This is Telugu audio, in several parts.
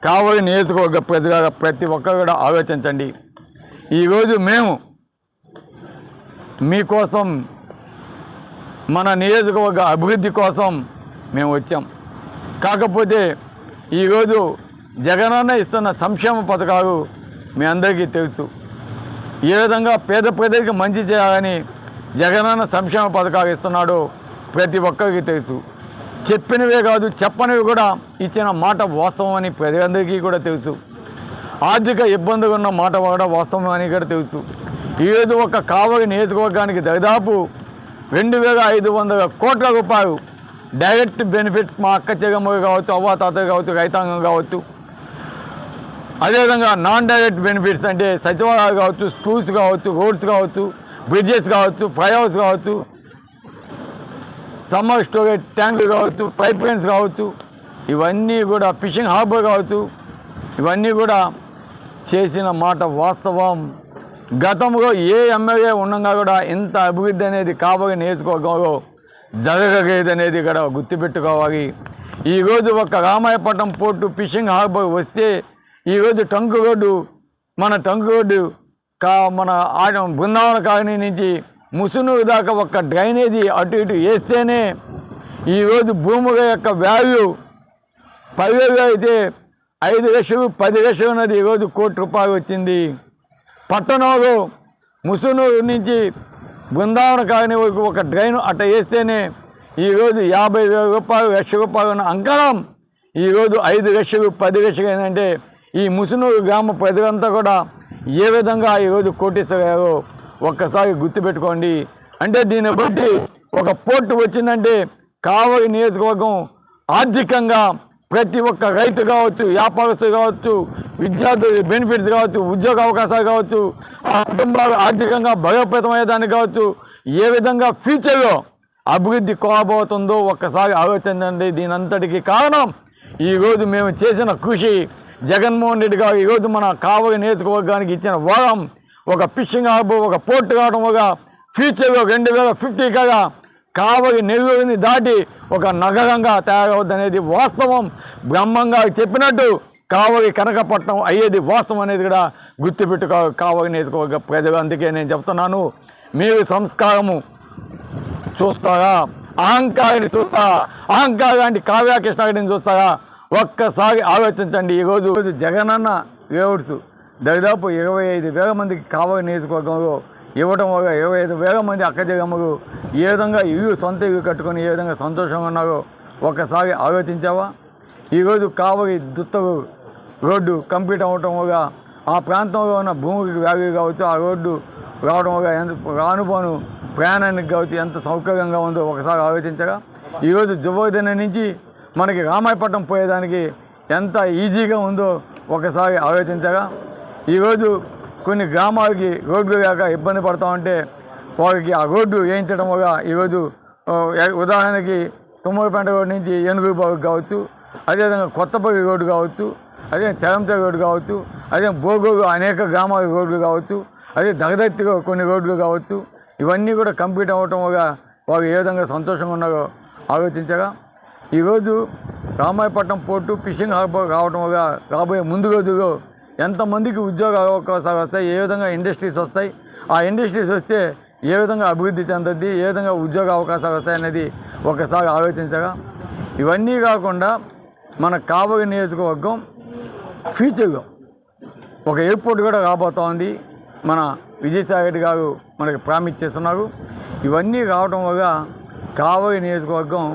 కావలి నియోజకవర్గ ప్రజగా ప్రతి ఒక్కరు కూడా ఆలోచించండి. ఈరోజు మేము మీకోసం మన నియోజకవర్గ అభివృద్ధి కోసం మేము వచ్చాం. కాకపోతే ఈరోజు జగనన్న ఇస్తున్న సంక్షేమ పథకాలు మీ అందరికీ తెలుసు. ఏ విధంగా పేద ప్రజలకు మంచి చేయాలని జగనన్న సంక్షేమ పథకాలు ఇస్తున్నాడో ప్రతి ఒక్కరికి తెలుసు. చెప్పినవే కాదు చెప్పనివి కూడా ఇచ్చిన మాట వాస్తవం అని ప్రజలందరికీ కూడా తెలుసు. ఆర్థిక ఇబ్బందులు ఉన్న మాట కూడా వాస్తవం అని కూడా తెలుసు. ఈరోజు ఒక కావలి నియోజకవర్గానికి దాదాపు 2500 కోట్ల రూపాయలు డైరెక్ట్ బెనిఫిట్ మా అక్క చెగమ్మలు కావచ్చు, అవ్వాతాతలు కావచ్చు, రైతాంగం కావచ్చు, అదేవిధంగా నాన్ డైరెక్ట్ బెనిఫిట్స్ అంటే సచివాలయాలు కావచ్చు, స్కూల్స్ కావచ్చు, రోడ్స్ కావచ్చు, బ్రిడ్జెస్ కావచ్చు, ఫ్లైఓవర్స్ కావచ్చు, సమ్మర్ స్టోరేజ్ ట్యాంకులు కావచ్చు, పైప్ లైన్స్ కావచ్చు, ఇవన్నీ కూడా ఫిషింగ్ హార్బర్ కావచ్చు, ఇవన్నీ కూడా చేసిన మాట వాస్తవం. గతంలో ఏ ఎమ్మెల్యే ఉండగా కూడా ఇంత అభివృద్ధి అనేది కావలి నియోజకవర్గంలో జరగలేదు అనేది ఇక్కడ గుర్తుపెట్టుకోవాలి. ఈరోజు ఒక రామాయపట్నం పోర్టు ఫిషింగ్ హార్బర్ వస్తే ఈరోజు టంకు రోడ్డు మన బృందావన కాలనీ నుంచి ముసునూరు దాకా ఒక డ్రైనేజీ అటు ఇటు వేస్తేనే ఈరోజు భూముల యొక్క వాల్యూ 10,000 అయితే 5 లక్షలు 10 లక్షలు ఉన్నది ఈరోజు ₹1 కోటి వచ్చింది. పట్టణంలో ముసునూరు నుంచి బృందావన కాలనీ వరకు ఒక డ్రైన్ అట్ట వేస్తేనే ఈరోజు ₹50,000 ₹1,00,000 ఉన్న అంకణం ఈరోజు 5 లక్షలు 10 లక్షలు ఏంటంటే ఈ ముసునూరు గ్రామ ప్రజలంతా కూడా ఏ విధంగా ఈరోజు కోటేశ్వరయ్యారో ఒక్కసారి గుర్తుపెట్టుకోండి. అంటే దీన్ని బట్టి ఒక పోర్టు వచ్చిందంటే కావలి నియోజకవర్గం ఆర్థికంగా ప్రతి ఒక్క రైతు కావచ్చు, వ్యాపారస్తులు కావచ్చు, విద్యార్థులు బెనిఫిట్స్ కావచ్చు, ఉద్యోగ అవకాశాలు కావచ్చు, ఆ కుటుంబాలు ఆర్థికంగా బలోపేతమయ్యేదానికి కావచ్చు, ఏ విధంగా ఫ్యూచర్లో అభివృద్ధి కోరబోతుందో ఒక్కసారి ఆలోచించండి. దీనంతటికీ కారణం ఈరోజు మేము చేసిన కృషి. జగన్మోహన్ రెడ్డి గారు ఈరోజు మన కావలి నియోజకవర్గానికి ఇచ్చిన వరం ఒక ఫిషింగ్ హార్బర్, ఒక పోర్టు కావడం, ఒక ఫ్యూచర్లో 2050 కల్లా కావలి నెల్లూరుని దాటి ఒక నగరంగా తయారవుద్దనేది వాస్తవం. బ్రహ్మంగా చెప్పినట్టు కావలి కనకపట్నం అయ్యేది వాస్తవం అనేది కూడా గుర్తుపెట్టుకో కావలి నియోజకవర్గ ప్రజలు. అందుకే నేను చెప్తున్నాను, మీరు సంస్కారము చూస్తారా, అహంకారాన్ని చూస్తారా, అహంకారాన్ని కావ్యకృష్ణని చూస్తారా? ఒక్కసారి ఆలోచించండి. ఈరోజు జగనన్న లేఅవుట్స్ దాదాపు 25,000 మందికి కావలి నియోజకవర్గంలో ఇవ్వడం వల్ల 25,000 మంది అక్క చెగమ్మలు ఏ విధంగా సొంత ఇల్లు కట్టుకొని ఏ విధంగా సంతోషంగా ఉన్నారో ఒక్కసారి ఆలోచించావా? ఈరోజు కావలి దుత్తలు రోడ్డు కంప్లీట్ అవ్వటం వల్ల ఆ ప్రాంతంలో ఉన్న భూమికి వాల్యూ కావచ్చు, ఆ రోడ్డు రావడం వల్ల రానుపోను ప్రయాణానికి కావచ్చు ఎంత సౌకర్యంగా ఉందో ఒకసారి ఆలోచించగా. ఈరోజు జువ్వోదన నుంచి మనకి రామాయపట్నం పోయేదానికి ఎంత ఈజీగా ఉందో ఒకసారి ఆలోచించగా. ఈరోజు కొన్ని గ్రామాలకి రోడ్లు లేక ఇబ్బంది పడుతూ ఉంటే వారికి ఆ రోడ్డు వేయించడం వల్ల ఈరోజు ఉదాహరణకి తుమ్మలపేట రోడ్డు నుంచి ఏనుగుబాబుకి కావచ్చు, అదేవిధంగా కొత్తపల్లి రోడ్డు కావచ్చు, అదే చలంచ రోడ్డు కావచ్చు, అదే బోగోగు అనేక గ్రామాల రోడ్లు కావచ్చు, అదే దగదత్తిగా కొన్ని రోడ్లు కావచ్చు, ఇవన్నీ కూడా కంప్లీట్ అవ్వటం వల్ల వారు ఏ విధంగా సంతోషంగా ఉన్నారో ఆలోచించగా. ఈరోజు రామాయపట్నం పోర్టు ఫిషింగ్ హార్బర్ రావడం వల్ల రాబోయే ముందు రోజుల్లో ఎంతమందికి ఉద్యోగ అవకాశాలు వస్తాయి, ఏ విధంగా ఇండస్ట్రీస్ వస్తాయి, ఆ ఇండస్ట్రీస్ వస్తే ఏ విధంగా అభివృద్ధి చెందుద్ది, ఏ విధంగా ఉద్యోగ అవకాశాలు వస్తాయనేది ఒకసారి ఆలోచించగా. ఇవన్నీ కాకుండా మన కావలి నియోజకవర్గం ఫ్యూచర్లో ఒక ఎయిర్పోర్ట్ కూడా రాబోతూ ఉంది. మన విజయసాయి రెడ్డి గారు మనకి ప్రామిస్ చేస్తున్నారు. ఇవన్నీ రావడం వల్ల కావలి నియోజకవర్గం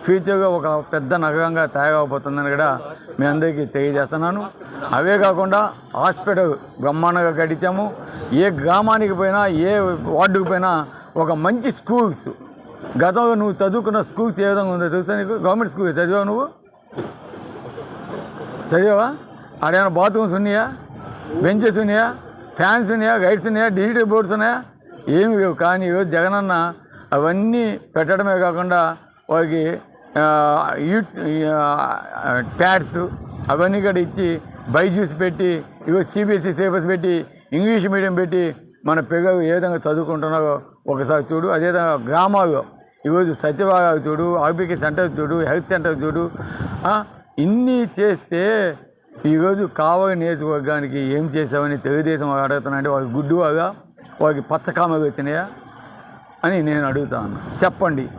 ఫ్యూచర్గా ఒక పెద్ద నగరంగా తయారవబోతుందని కూడా మీ అందరికీ తెలియజేస్తున్నాను. అవే కాకుండా హాస్పిటల్ బ్రహ్మాండంగా కట్టించాము. ఏ గ్రామానికి పోయినా, ఏ వార్డుకు పోయినా ఒక మంచి స్కూల్స్, గతంలో నువ్వు చదువుకున్న స్కూల్స్ ఏ విధంగా ఉందో తెలుసా నీకు? గవర్నమెంట్ స్కూల్ చదివావు, నువ్వు చదివావా? ఆడేమైనా బాత్రూమ్స్ ఉన్నాయా, బెంచెస్ ఉన్నాయా, ఫ్యాన్స్ ఉన్నాయా, గైడ్స్ ఉన్నాయా, డిజిటల్ బోర్డ్స్ ఉన్నాయా? ఏమి లేవు. కానీ ఈరోజు జగనన్న అవన్నీ పెట్టడమే కాకుండా వారికి ప్యాడ్స్ అవన్నీ కూడా ఇచ్చి బైజూస్ పెట్టి ఇగో సిబిఎస్ఈ సిలబస్ పెట్టి ఇంగ్లీష్ మీడియం పెట్టి మన పిల్లలు ఏ విధంగా చదువుకుంటున్నారో ఒకసారి చూడు. అదేవిధంగా గ్రామాల్లో ఈరోజు సచివాలయాలు చూడు, ఆర్బీకే సెంటర్ చూడు, హెల్త్ సెంటర్ చూడు. ఇన్ని చేస్తే ఈరోజు కావలి నియోజకవర్గానికి ఏం చేసామని తెలుగుదేశం అడుగుతున్నానంటే వాళ్ళకి గుడ్డువాగా వాళ్ళకి పచ్చకామలు వచ్చినాయా అని నేను అడుగుతా ఉన్నా. చెప్పండి.